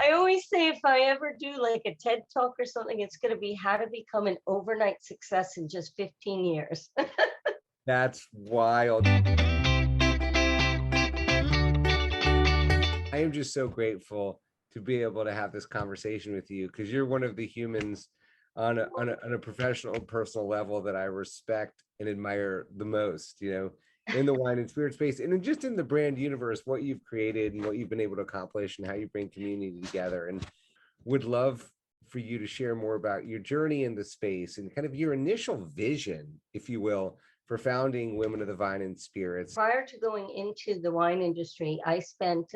I always say if I ever do like a TED talk or something, it's going to be how to become an overnight success in just 15 years. That's wild. I am just so grateful to be able to have this conversation with you, because you're one of the humans on a professional and personal level that I respect and admire the most, in the wine and spirit space, and just in the brand universe, what you've created and what you've been able to accomplish and how you bring community together. And would love for you to share more about your journey in the space and kind of your initial vision, if you will, for founding Women of the Vine and Spirits. Prior to going into the wine industry, I spent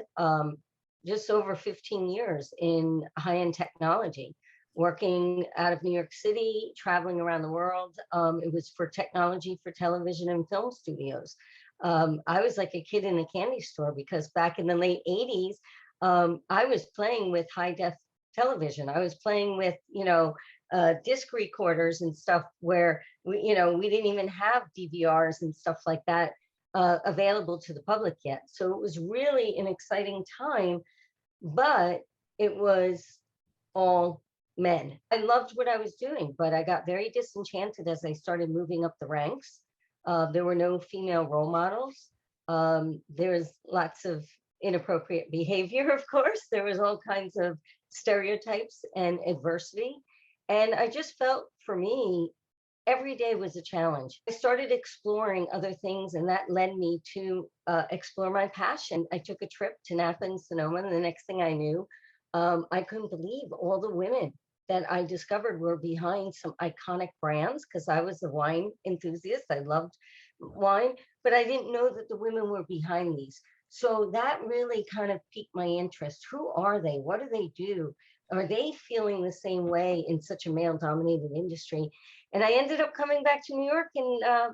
just over 15 years in high-end technology, working out of New York City, traveling around the world. It was for technology for television and film studios. I was like a kid in a candy store, because back in the late 80s, I was playing with high-def television. I was playing with, disc recorders and stuff where we didn't even have DVRs and stuff like that available to the public yet. So it was really an exciting time, but it was all men. I loved what I was doing, but I got very disenchanted as I started moving up the ranks. There were no female role models. There was lots of inappropriate behavior, of course. There was all kinds of stereotypes and adversity. And I just felt, for me, every day was a challenge. I started exploring other things, and that led me to explore my passion. I took a trip to Napa and Sonoma, and the next thing I knew, I couldn't believe all the women that I discovered were behind some iconic brands, because I was a wine enthusiast. I loved wine, but I didn't know that the women were behind these. So that really kind of piqued my interest. Who are they? What do they do? Are they feeling the same way in such a male-dominated industry? And I ended up coming back to New York, and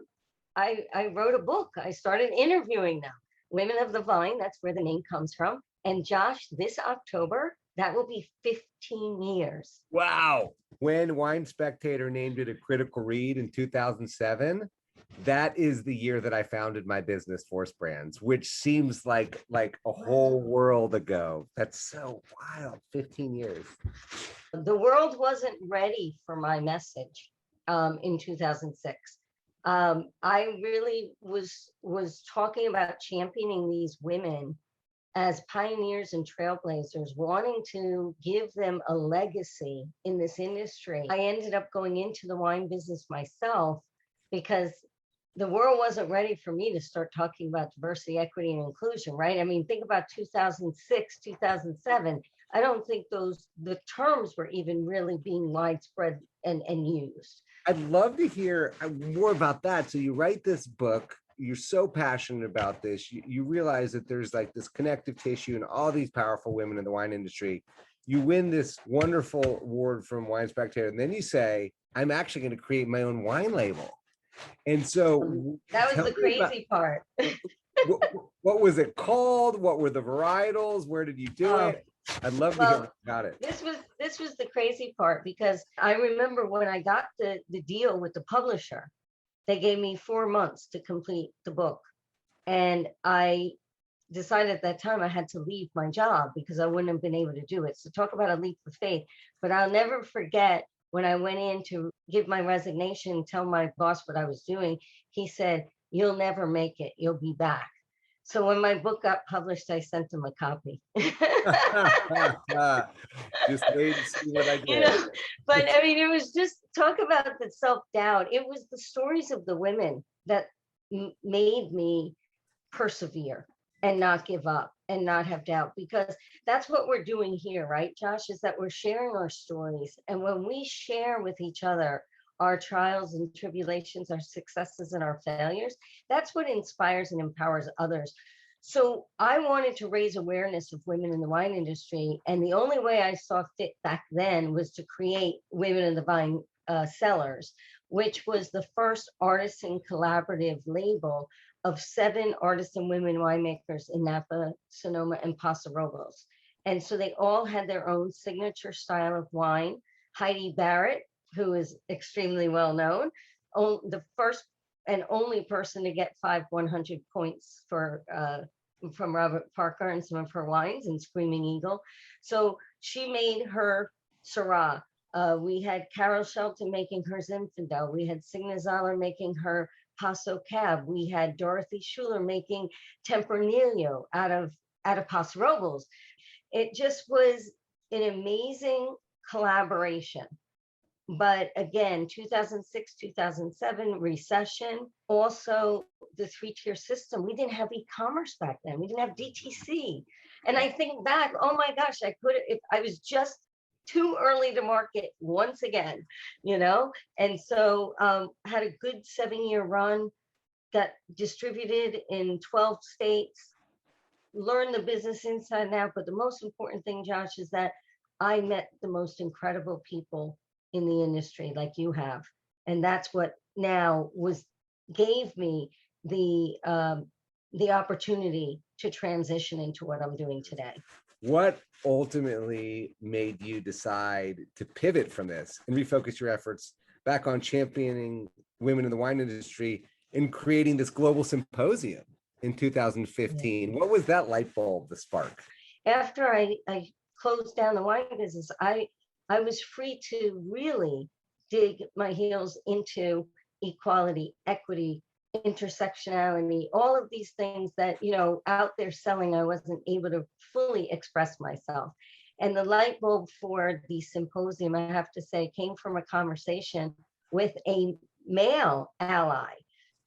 I wrote a book. I started interviewing them. Women of the Vine, that's where the name comes from. And Josh, this October, that will be 15 years. Wow. When Wine Spectator named it a critical read in 2007, that is the year that I founded my business, Force Brands, which seems like a whole world ago. That's so wild. 15 years. The world wasn't ready for my message in 2006. I really was talking about championing these women as pioneers and trailblazers, wanting to give them a legacy in this industry. I ended up going into the wine business myself because the world wasn't ready for me to start talking about diversity, equity, and inclusion, right? I mean, think about 2006, 2007. I don't think the terms were even really being widespread and used. I'd love to hear more about that. So you write this book, you're so passionate about this, you realize that there's like this connective tissue and all these powerful women in the wine industry. You win this wonderful award from Wine Spectator, and then you say, I'm actually going to create my own wine label. And so that was the crazy part. what was it called? What were the varietals? Where did you do it? I'd love to hear about it. This was the crazy part, because I remember when I got the deal with the publisher, they gave me 4 months to complete the book. And I decided at that time I had to leave my job because I wouldn't have been able to do it. So talk about a leap of faith. But I'll never forget when I went in to give my resignation, tell my boss what I was doing, he said, "You'll never make it. You'll be back." So when my book got published, I sent him a copy. Just wait and see what I get. But I mean, it was just, talk about the self-doubt. It was the stories of the women that made me persevere and not give up and not have doubt, because that's what we're doing here, right, Josh, is that we're sharing our stories. And when we share with each other our trials and tribulations, our successes and our failures, that's what inspires and empowers others. So I wanted to raise awareness of women in the wine industry. And the only way I saw fit back then was to create Women in the Vine Cellars, which was the first artisan collaborative label of 7 artisan women winemakers in Napa, Sonoma, and Paso Robles. And so they all had their own signature style of wine. Heidi Barrett, who is extremely well known, the first and only person to get 5 100 points for from Robert Parker and some of her wines, and Screaming Eagle. So she made her Syrah. We had Carol Shelton making her Zinfandel. We had Signa Zahler making her Paso Cab. We had Dorothy Schuler making Tempranillo out of Paso Robles. It just was an amazing collaboration. But again, 2006, 2007, recession, also the three-tier system. We didn't have e-commerce back then. We didn't have DTC. And I think back, oh my gosh, I could, if I was just too early to market once again, you know? And so had a good 7-year run, got distributed in 12 states, learned the business inside and out. But the most important thing, Josh, is that I met the most incredible people in the industry like you have. And that's what now gave me the opportunity to transition into what I'm doing today. What ultimately made you decide to pivot from this and refocus your efforts back on championing women in the wine industry and creating this global symposium in 2015? Yeah. What was that light bulb, the spark? After I closed down the wine business, I was free to really dig my heels into equality, equity, intersectionality, all of these things that, you know, out there selling, I wasn't able to fully express myself. And the light bulb for the symposium, I have to say, came from a conversation with a male ally.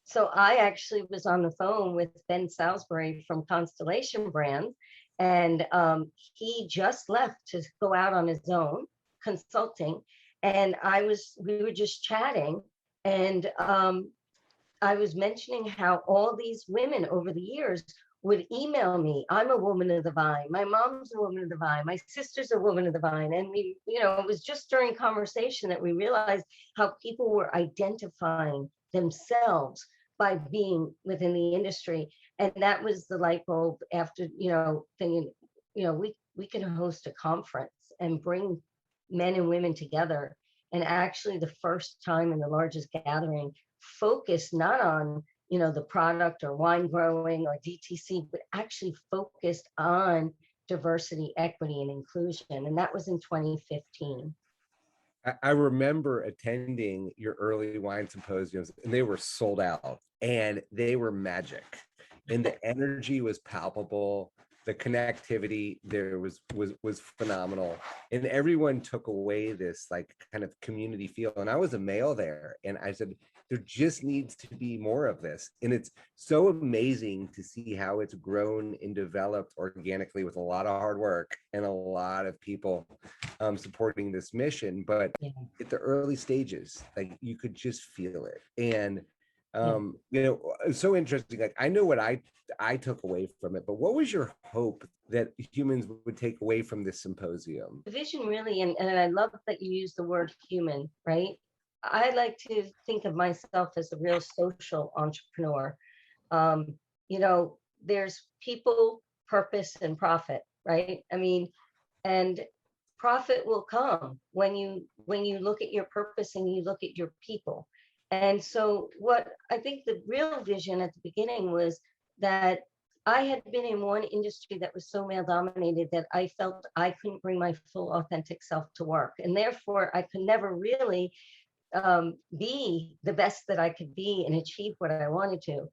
So I actually was on the phone with Ben Salisbury from Constellation Brands, and he just left to go out on his own consulting. And we were just chatting, and I was mentioning how all these women over the years would email me. I'm a woman of the vine. My mom's a woman of the vine. My sister's a woman of the vine. And we, you know, it was just during conversation that we realized how people were identifying themselves by being within the industry. And that was the light bulb after, you know, thinking, you know, we can host a conference and bring men and women together. And actually the first time in the largest gathering, focused not on, you know, the product or wine growing or DTC, but actually focused on diversity, equity, and inclusion. And that was in 2015. I remember attending your early wine symposiums, and they were sold out, and they were magic, and the energy was palpable. The connectivity there was phenomenal, and everyone took away this like kind of community feel. And I was a male there, and I said, there just needs to be more of this. And it's so amazing to see how it's grown and developed organically with a lot of hard work and a lot of people supporting this mission. But at the early stages, like you could just feel it. And you know, it's so interesting. Like I know what I took away from it, but what was your hope that humans would take away from this symposium? The vision really, and I love that you use the word human, right? I like to think of myself as a real social entrepreneur. You know, there's people, purpose, and profit, right? I mean, and profit will come when you look at your purpose and you look at your people. And so what I think the real vision at the beginning was that I had been in one industry that was so male dominated that I felt I couldn't bring my full authentic self to work. And therefore I could never really be the best that I could be and achieve what I wanted to.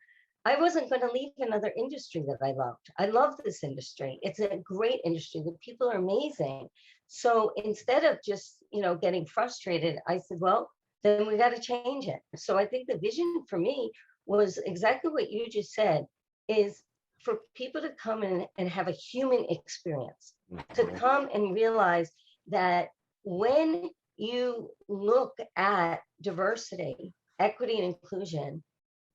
I wasn't going to leave another industry that I loved. I love this industry. It's a great industry. The people are amazing. So instead of just, you know, getting frustrated, I said, well, then we got to change it. So I think the vision for me was exactly what you just said, is for people to come in and have a human experience, to come and realize that when you look at diversity, equity, and inclusion,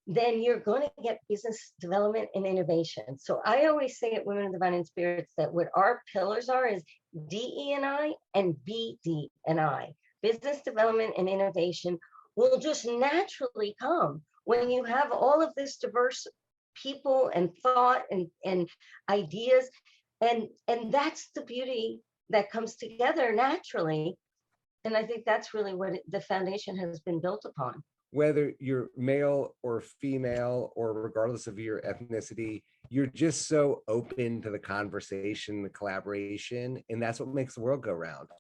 then you're going to get business development and innovation. So I always say at Women of the Vine and Spirits that what our pillars are is DE&I and BD&I. Business development and innovation will just naturally come when you have all of this diverse people and thought and ideas. And that's the beauty that comes together naturally. And I think that's really what the foundation has been built upon. whether you're male or female, or regardless of your ethnicity, you're just so open to the conversation, the collaboration, and that's what makes the world go round.